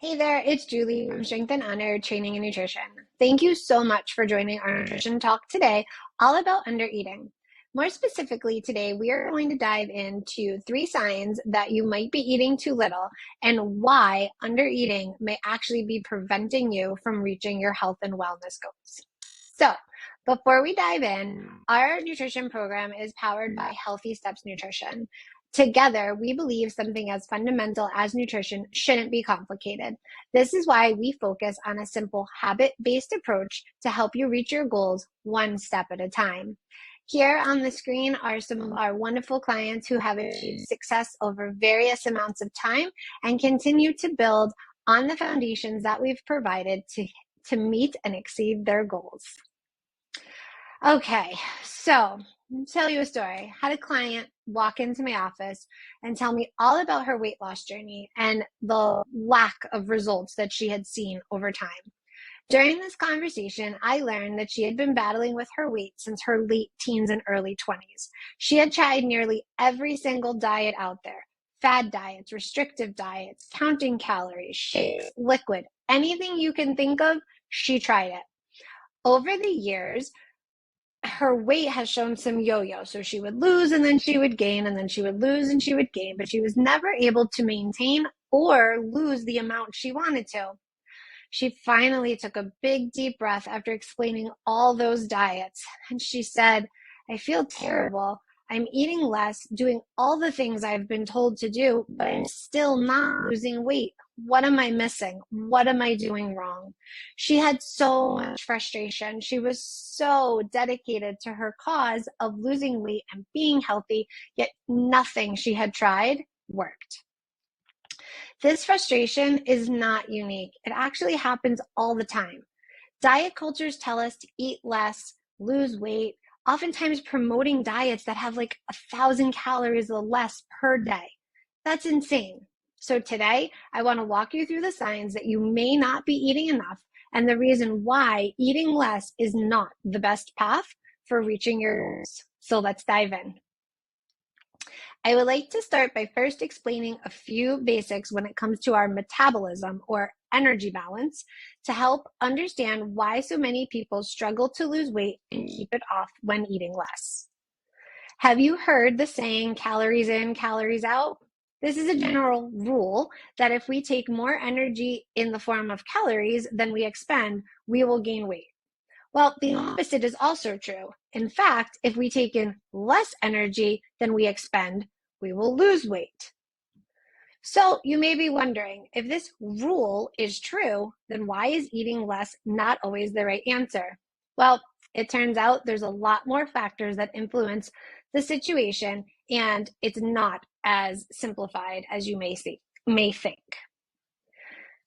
Hey there, it's Julie from Strength and Honor Training and Nutrition. Thank you so much for joining our nutrition talk today, all about undereating. More specifically, today we are going to dive into 3 signs that you might be eating too little and why undereating may actually be preventing you from reaching your health and wellness goals. So, before we dive in, our nutrition program is powered by Healthy Steps Nutrition. Together, we believe something as fundamental as nutrition shouldn't be complicated. This is why we focus on a simple habit-based approach to help you reach your goals one step at a time. Here on the screen are some of our wonderful clients who have achieved success over various amounts of time and continue to build on the foundations that we've provided to meet and exceed their goals. Okay, so I'll tell you a story. I had a client walk into my office and tell me all about her weight loss journey and the lack of results that she had seen over time. During this conversation, I learned that she had been battling with her weight since her late teens and early 20s. She had tried nearly every single diet out there: fad diets, restrictive diets, counting calories, shakes, liquid, anything you can think of, she tried it. Over the years, her weight has shown some yo-yo. So she would lose and then she would gain, and then she would lose and she would gain, but she was never able to maintain or lose the amount she wanted to. She finally took a big deep breath after explaining all those diets, and she said, "I feel terrible. I'm eating less, doing all the things I've been told to do, but I'm still not losing weight. What am I missing? What am I doing wrong?" She had so much frustration. She was so dedicated to her cause of losing weight and being healthy, yet nothing she had tried worked. This frustration is not unique. It actually happens all the time. Diet cultures tell us to eat less, lose weight, oftentimes promoting diets that have like 1,000 calories or less per day. That's insane. So today, I want to walk you through the signs that you may not be eating enough and the reason why eating less is not the best path for reaching your goals. So let's dive in. I would like to start by first explaining a few basics when it comes to our metabolism or energy balance to help understand why so many people struggle to lose weight and keep it off when eating less. Have you heard the saying, calories in, calories out? This is a general rule that if we take more energy in the form of calories than we expend, we will gain weight. Well, the opposite is also true. In fact, if we take in less energy than we expend, we will lose weight. So you may be wondering, if this rule is true, then why is eating less not always the right answer? Well, it turns out there's a lot more factors that influence the situation, and it's not as simplified as you may think.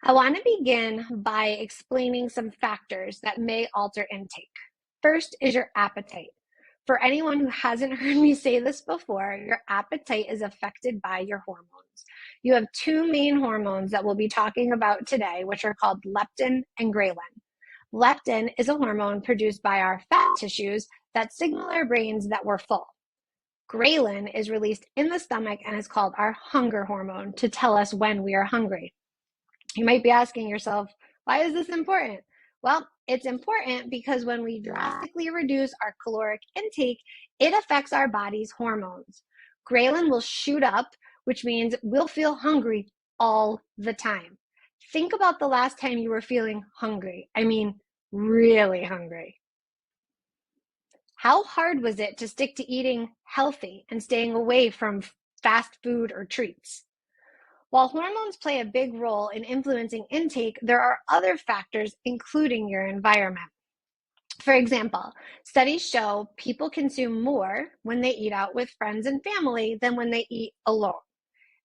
I want to begin by explaining some factors that may alter intake. First is your appetite. For anyone who hasn't heard me say this before, your appetite is affected by your hormones. You have 2 main hormones that we'll be talking about today, which are called leptin and ghrelin. Leptin is a hormone produced by our fat tissues that signal our brains that we're full. Ghrelin is released in the stomach and is called our hunger hormone to tell us when we are hungry. You might be asking yourself, why is this important? Well, it's important because when we drastically reduce our caloric intake, it affects our body's hormones. Ghrelin will shoot up, which means we'll feel hungry all the time. Think about the last time you were feeling hungry. I mean, really hungry. How hard was it to stick to eating healthy and staying away from fast food or treats? While hormones play a big role in influencing intake, there are other factors, including your environment. For example, studies show people consume more when they eat out with friends and family than when they eat alone.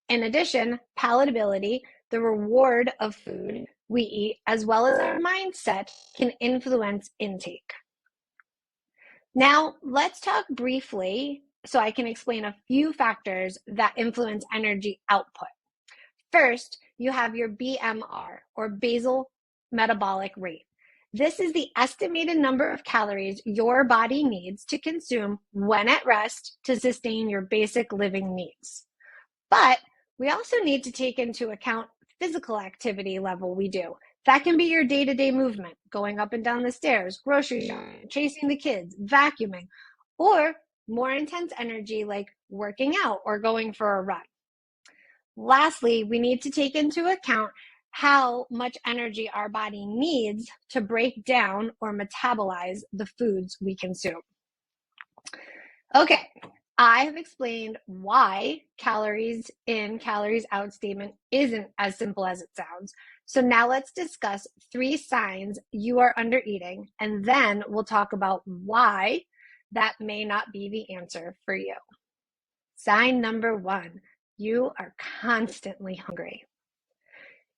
In addition, palatability, the reward of food we eat, as well as our mindset, can influence intake. Now, let's talk briefly so I can explain a few factors that influence energy output. First, you have your BMR, or basal metabolic rate. This is the estimated number of calories your body needs to consume when at rest to sustain your basic living needs. But we also need to take into account physical activity level we do. That can be your day-to-day movement, going up and down the stairs, grocery shopping, chasing the kids, vacuuming, or more intense energy like working out or going for a run. Lastly, we need to take into account how much energy our body needs to break down or metabolize the foods we consume. Okay, I have explained why calories in, calories out statement isn't as simple as it sounds. So now let's discuss 3 signs you are under eating, and then we'll talk about why that may not be the answer for you. Sign number 1, you are constantly hungry.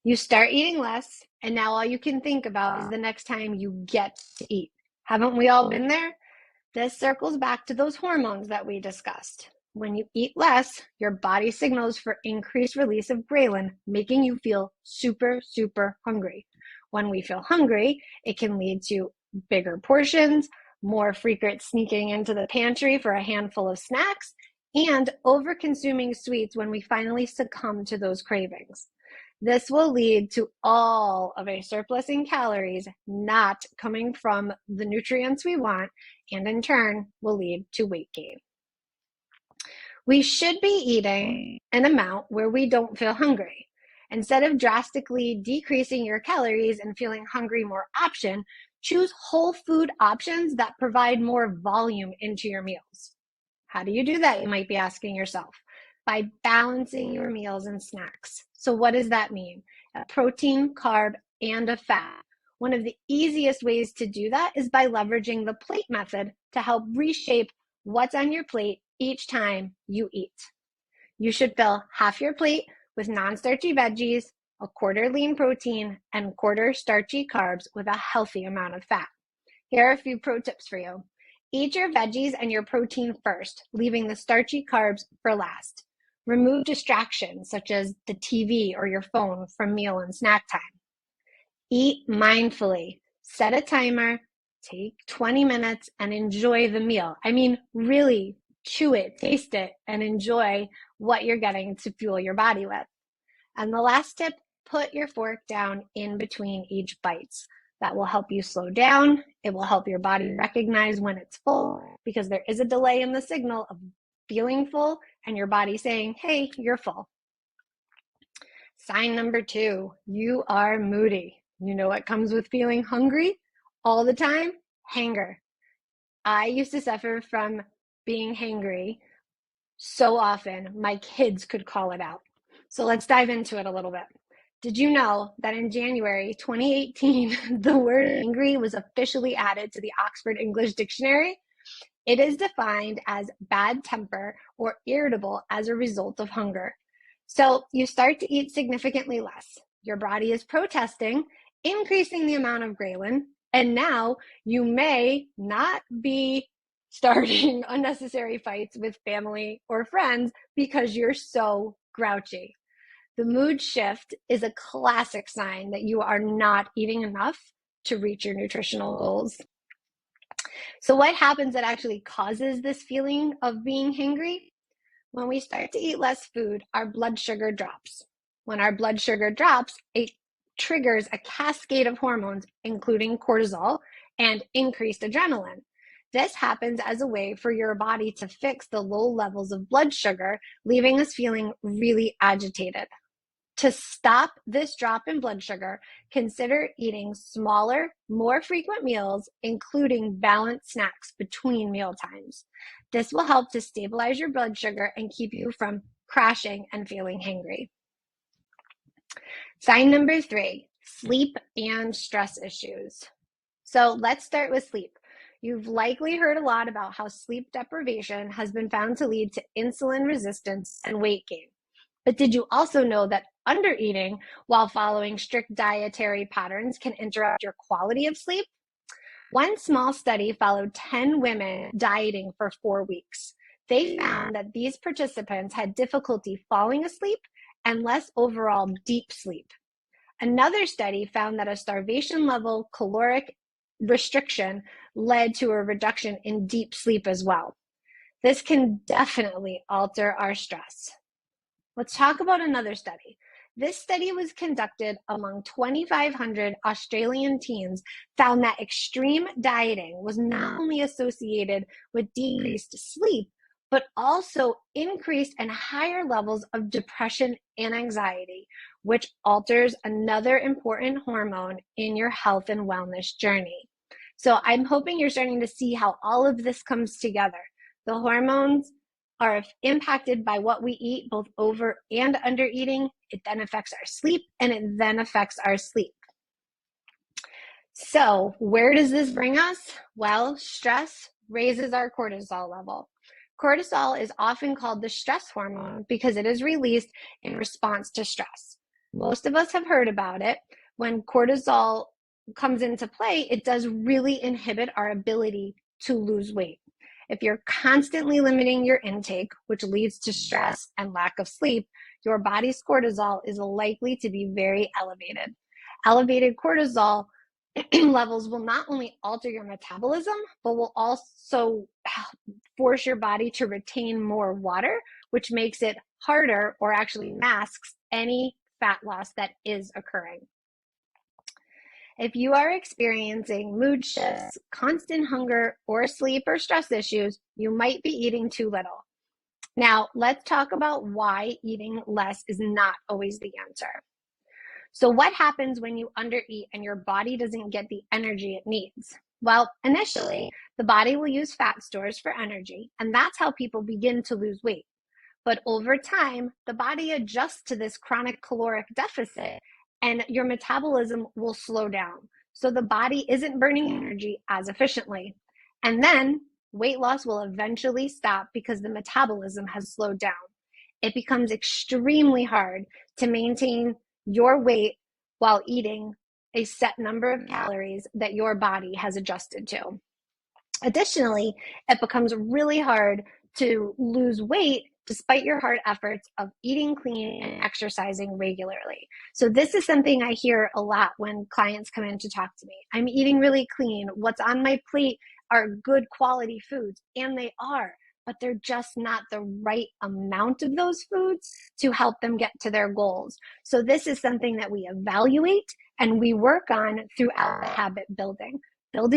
You start eating less, and now all you can think about is the next time you get to eat. Haven't we all been there? This circles back to those hormones that we discussed. When you eat less, your body signals for increased release of ghrelin, making you feel super, super hungry. When we feel hungry, it can lead to bigger portions, more frequent sneaking into the pantry for a handful of snacks, and over-consuming sweets when we finally succumb to those cravings. This will lead to all of a surplus in calories not coming from the nutrients we want, and in turn will lead to weight gain. We should be eating an amount where we don't feel hungry. Instead of drastically decreasing your calories and feeling hungry more often, choose whole food options that provide more volume into your meals. How do you do that, you might be asking yourself? By balancing your meals and snacks. So what does that mean? A protein, carb, and a fat. One of the easiest ways to do that is by leveraging the plate method to help reshape what's on your plate each time you eat. You should fill half your plate with non-starchy veggies, a quarter lean protein, and quarter starchy carbs with a healthy amount of fat. Here are a few pro tips for you. Eat your veggies and your protein first, leaving the starchy carbs for last. Remove distractions such as the TV or your phone from meal and snack time. Eat mindfully. Set a timer, take 20 minutes, and enjoy the meal. I mean, really chew it, taste it, and enjoy what you're getting to fuel your body with. And the last tip, put your fork down in between each bites. That will help you slow down. It will help your body recognize when it's full, because there is a delay in the signal of feeling full and your body saying, hey, you're full. Sign number 2, you are moody. You know what comes with feeling hungry all the time? Hanger. I used to suffer from being hangry so often, my kids could call it out. So let's dive into it a little bit. Did you know that in January 2018, the word angry was officially added to the Oxford English Dictionary? It is defined as bad temper or irritable as a result of hunger. So you start to eat significantly less. Your body is protesting, increasing the amount of ghrelin, and now you may not be starting unnecessary fights with family or friends because you're so grouchy. The mood shift is a classic sign that you are not eating enough to reach your nutritional goals. So what happens that actually causes this feeling of being hangry? When we start to eat less food, our blood sugar drops. When our blood sugar drops, it triggers a cascade of hormones, including cortisol and increased adrenaline. This happens as a way for your body to fix the low levels of blood sugar, leaving us feeling really agitated. To stop this drop in blood sugar, consider eating smaller, more frequent meals, including balanced snacks between meal times. This will help to stabilize your blood sugar and keep you from crashing and feeling hangry. Sign number 3, sleep and stress issues. So let's start with sleep. You've likely heard a lot about how sleep deprivation has been found to lead to insulin resistance and weight gain. But did you also know that undereating while following strict dietary patterns can interrupt your quality of sleep? One small study followed 10 women dieting for 4 weeks. They found that these participants had difficulty falling asleep and less overall deep sleep. Another study found that a starvation level caloric restriction led to a reduction in deep sleep as well. This can definitely alter our stress. Let's talk about another study. This study was conducted among 2,500 Australian teens, found that extreme dieting was not only associated with decreased sleep, but also increased and higher levels of depression and anxiety, which alters another important hormone in your health and wellness journey. So I'm hoping you're starting to see how all of this comes together. The hormones are impacted by what we eat, both over and under eating. It then affects our sleep, and it then affects our sleep. So where does this bring us? Well, stress raises our cortisol level. Cortisol is often called the stress hormone because it is released in response to stress. Most of us have heard about it. When cortisol comes into play, it does really inhibit our ability to lose weight. If you're constantly limiting your intake, which leads to stress and lack of sleep, your body's cortisol is likely to be very elevated. Elevated cortisol levels will not only alter your metabolism, but will also force your body to retain more water, which makes it harder or actually masks any fat loss that is occurring. If you are experiencing mood shifts, constant hunger, or sleep or stress issues, you might be eating too little. Now, let's talk about why eating less is not always the answer. So what happens when you undereat and your body doesn't get the energy it needs? Well, initially, the body will use fat stores for energy, and that's how people begin to lose weight. But over time, the body adjusts to this chronic caloric deficit, and your metabolism will slow down. So the body isn't burning energy as efficiently. And then weight loss will eventually stop because the metabolism has slowed down. It becomes extremely hard to maintain your weight while eating a set number of calories that your body has adjusted to. Additionally, it becomes really hard to lose weight despite your hard efforts of eating clean and exercising regularly. So this is something I hear a lot when clients come in to talk to me. I'm eating really clean. What's on my plate are good quality foods, and they are, but they're just not the right amount of those foods to help them get to their goals. So this is something that we evaluate and we work on throughout the habit building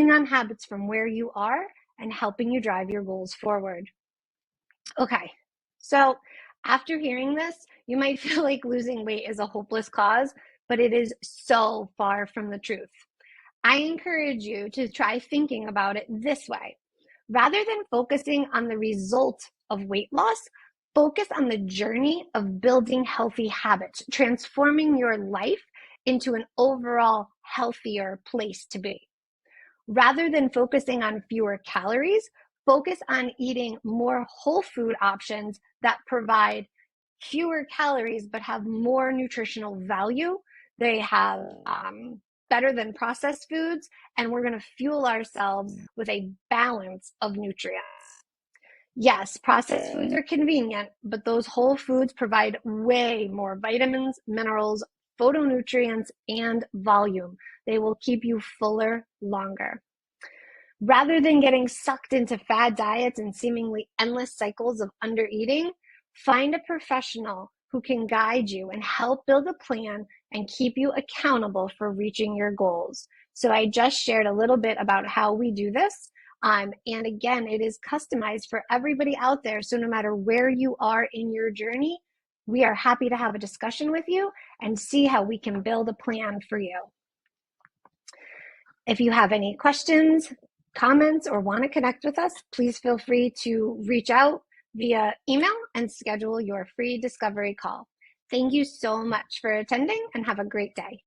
on habits from where you are and helping you drive your goals forward. Okay, so after hearing this, you might feel like losing weight is a hopeless cause, but it is so far from the truth. I encourage you to try thinking about it this way. Rather than focusing on the result of weight loss, focus on the journey of building healthy habits, transforming your life into an overall healthier place to be. Rather than focusing on fewer calories, focus on eating more whole food options that provide fewer calories but have more nutritional value. They have better than processed foods, and we're going to fuel ourselves with a balance of nutrients. Yes, processed foods are convenient, but those whole foods provide way more vitamins, minerals, phytonutrients, and volume. They will keep you fuller longer. Rather than getting sucked into fad diets and seemingly endless cycles of undereating, find a professional who can guide you and help build a plan and keep you accountable for reaching your goals. So I just shared a little bit about how we do this. And again, it is customized for everybody out there. So no matter where you are in your journey, we are happy to have a discussion with you and see how we can build a plan for you. If you have any questions, comments, or want to connect with us, please feel free to reach out via email and schedule your free discovery call. Thank you so much for attending and have a great day.